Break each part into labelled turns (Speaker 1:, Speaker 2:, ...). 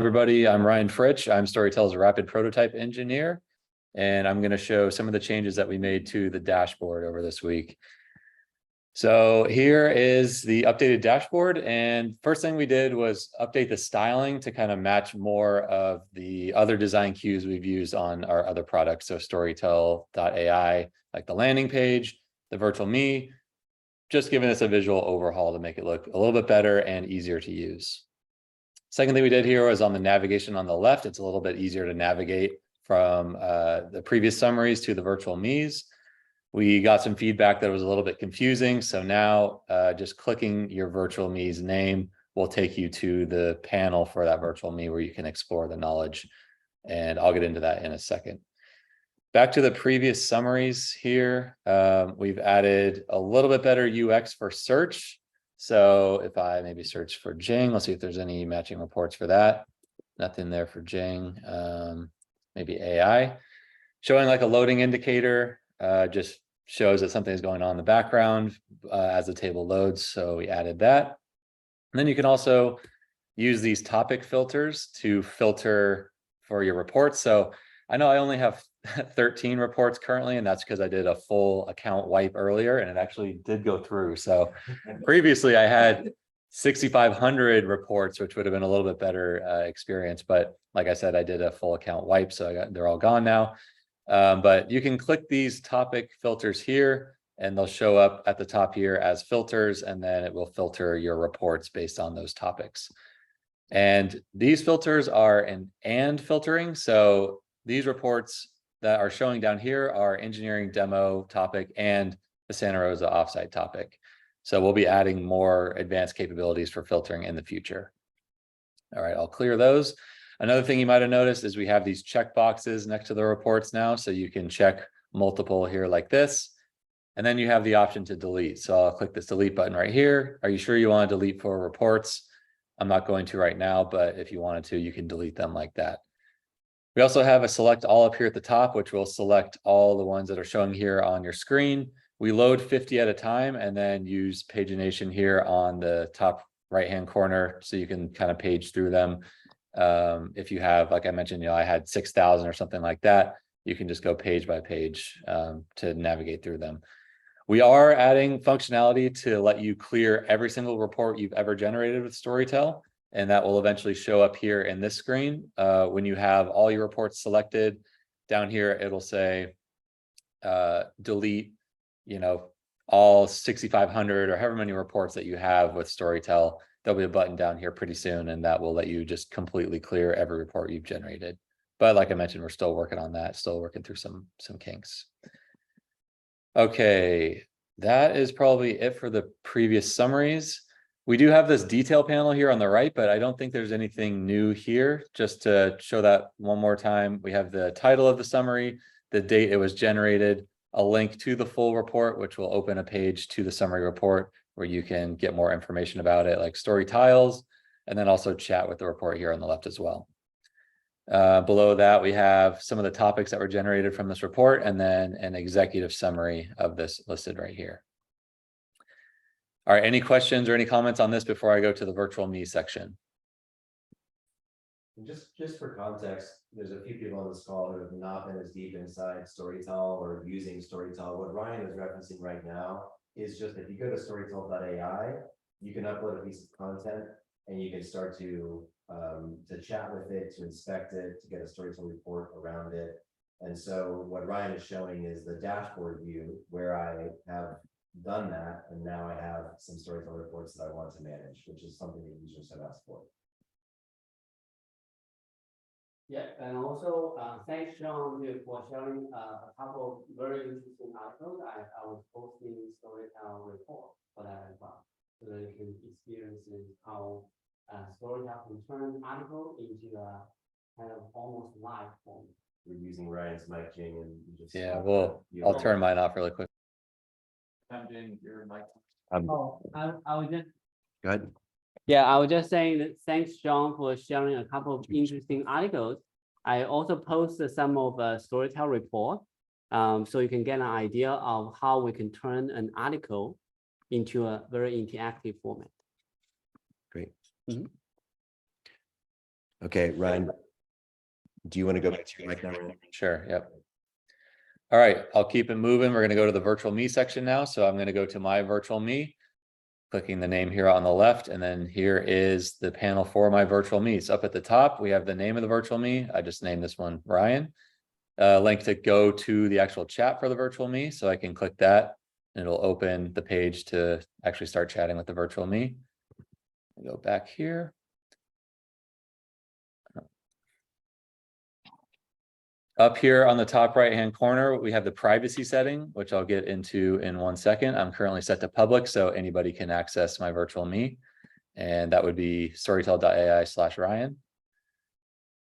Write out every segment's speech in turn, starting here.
Speaker 1: Everybody, I'm Ryan Fritsch. I'm Storytell's rapid prototype engineer, and I'm going to show some of the changes that we made to the dashboard over this week. So here is the updated dashboard, and first thing we did was update the styling to kind of match more of the other design cues we've used on our other products. So Storytell.ai, like the landing page, the virtual me, just giving us a visual overhaul to make it look a little bit better and easier to use. Second thing we did here was on the navigation on the left. It's a little bit easier to navigate from the previous summaries to the virtual me's. We got some feedback that was a little bit confusing. So now just clicking your virtual me's name will take you to the panel for that virtual me where you can explore the knowledge. And I'll get into that in a second. Back to the previous summaries here, we've added a little bit better UX for search. So if I maybe search for Jing, let's see if there's any matching reports for that. Nothing there for Jing. Maybe AI. Showing like a loading indicator just shows that something is going on in the background as the table loads. So we added that. And then you can also use these topic filters to filter for your reports. So I know I only have 13 reports currently, and that's because I did a full account wipe earlier and it actually did go through. So previously I had 6,500 reports, which would have been a little bit better experience. But like I said, I did a full account wipe, so they're all gone now. But you can click these topic filters here and they'll show up at the top here as filters, and then it will filter your reports based on those topics. And these filters are an and filtering. So these reports that are showing down here are engineering demo topic and the Santa Rosa offsite topic. So we'll be adding more advanced capabilities for filtering in the future. All right, I'll clear those. Another thing you might have noticed is we have these check boxes next to the reports now. So you can check multiple here like this. And then you have the option to delete. So I'll click this delete button right here. Are you sure you want to delete for reports? I'm not going to right now, but if you wanted to, you can delete them like that. We also have a select all up here at the top, which will select all the ones that are showing here on your screen. We load 50 at a time and then use pagination here on the top right-hand corner so you can kind of page through them. If you have, like I mentioned, I had 6,000 or something like that, you can just go page by page to navigate through them. We are adding functionality to let you clear every single report you've ever generated with Storytell, and that will eventually show up here in this screen. When you have all your reports selected, down here it'll say delete, all 6,500 or however many reports that you have with Storytell. There'll be a button down here pretty soon, and that will let you just completely clear every report you've generated. But like I mentioned, we're still working on that, still working through some kinks. Okay, that is probably it for the previous summaries. We do have this detail panel here on the right, but I don't think there's anything new here. Just to show that one more time, we have the title of the summary, the date it was generated, a link to the full report, which will open a page to the summary report where you can get more information about it, like story tiles, and then also chat with the report here on the left as well. Below that, we have some of the topics that were generated from this report, and then an executive summary of this listed right here. All right, any questions or any comments on this before I go to the virtual me section?
Speaker 2: Just for context, there's a few people on this call who have not been as deep inside Storytell or using Storytell. What Ryan is referencing right now is just if you go to Storytell.ai, you can upload a piece of content and you can start to chat with it, to inspect it, to get a Storytell report around it. And so what Ryan is showing is the dashboard view where I have done that, and now I have some Storytell reports that I want to manage, which is something that users have asked for.
Speaker 3: Yeah, and also thanks, Sean, for sharing a couple of very interesting articles. I was posting Storytell report for that as well, so that you can experience how Storytell can turn article into a kind of almost live form.
Speaker 2: We're using Ryan's mic, Jing, and you just
Speaker 1: I'll turn mine off really quick.
Speaker 3: I'm doing your mic.
Speaker 2: I
Speaker 3: was just
Speaker 2: go ahead.
Speaker 3: Yeah, I was just saying that thanks, John, for sharing a couple of interesting articles. I also posted some of Storytell report, so you can get an idea of how we can turn an article into a very interactive format.
Speaker 2: Great. Okay, Ryan. Do you want to go back to your mic now? Ryan?
Speaker 1: Sure, yep. All right, I'll keep it moving. We're gonna go to the virtual me section now. So I'm gonna go to my virtual me, clicking the name here on the left, and then here is the panel for my virtual me. So up at the top, we have the name of the virtual me. I just named this one Ryan. Link to go to the actual chat for the virtual me. So I can click that and it'll open the page to actually start chatting with the virtual me. Go back here. Up here on the top right-hand corner, we have the privacy setting, which I'll get into in 1 second. I'm currently set to public, so anybody can access my virtual me. And that would be storytell.ai/Ryan.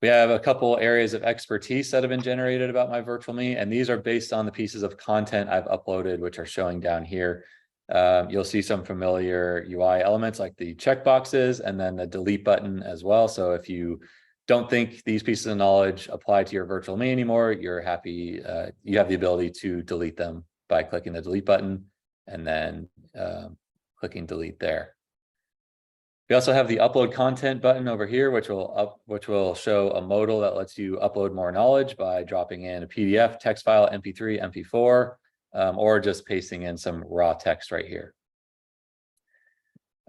Speaker 1: We have a couple areas of expertise that have been generated about my virtual me, and these are based on the pieces of content I've uploaded, which are showing down here. You'll see some familiar UI elements like the checkboxes and then the delete button as well. So if you don't think these pieces of knowledge apply to your virtual me anymore, you're happy, you have the ability to delete them by clicking the delete button and then clicking delete there. We also have the upload content button over here, which will show a modal that lets you upload more knowledge by dropping in a PDF, text file, MP3, MP4, or just pasting in some raw text right here.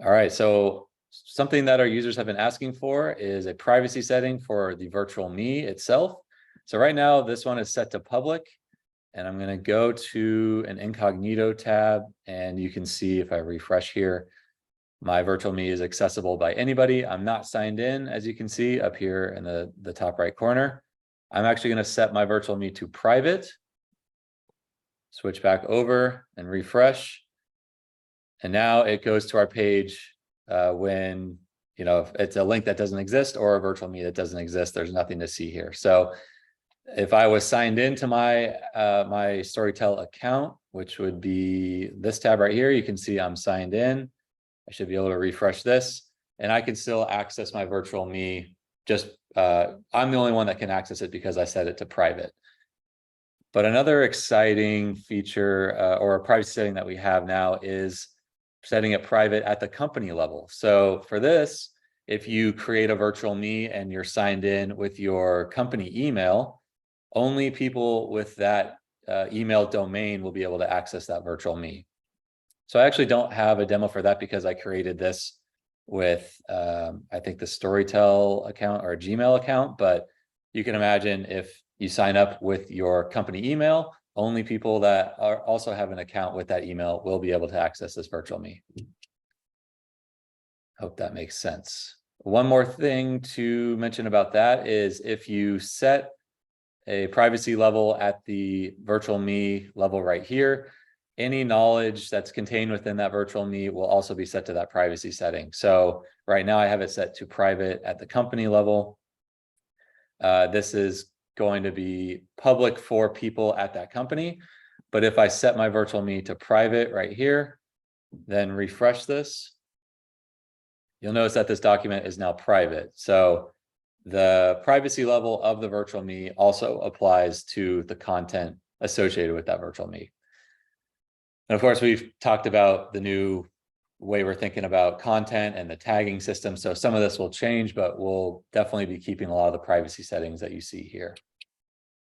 Speaker 1: All right, so something that our users have been asking for is a privacy setting for the virtual me itself. So right now, this one is set to public, and I'm going to go to an incognito tab, and you can see if I refresh here, my virtual me is accessible by anybody. I'm not signed in, as you can see up here in the top right corner. I'm actually going to set my virtual me to private. Switch back over and refresh. And now it goes to our page when, you know, if it's a link that doesn't exist or a virtual me that doesn't exist, there's nothing to see here. So if I was signed into my my Storytell account, which would be this tab right here, you can see I'm signed in. I should be able to refresh this and I can still access my virtual me. Just I'm the only one that can access it because I set it to private. But another exciting feature or a privacy setting that we have now is setting it private at the company level. So for this, if you create a virtual me and you're signed in with your company email, only people with that email domain will be able to access that virtual me. So I actually don't have a demo for that because I created this with, I think, the Storytell account or a Gmail account. But you can imagine if you sign up with your company email, only people that also have an account with that email will be able to access this virtual me. Hope that makes sense. One more thing to mention about that is if you set a privacy level at the virtual me level right here, any knowledge that's contained within that virtual me will also be set to that privacy setting. So right now I have it set to private at the company level. This is going to be public for people at that company. But if I set my virtual me to private right here, then refresh this, you'll notice that this document is now private. So the privacy level of the virtual me also applies to the content associated with that virtual me. And of course, we've talked about the new way we're thinking about content and the tagging system. So some of this will change, but we'll definitely be keeping a lot of the privacy settings that you see here.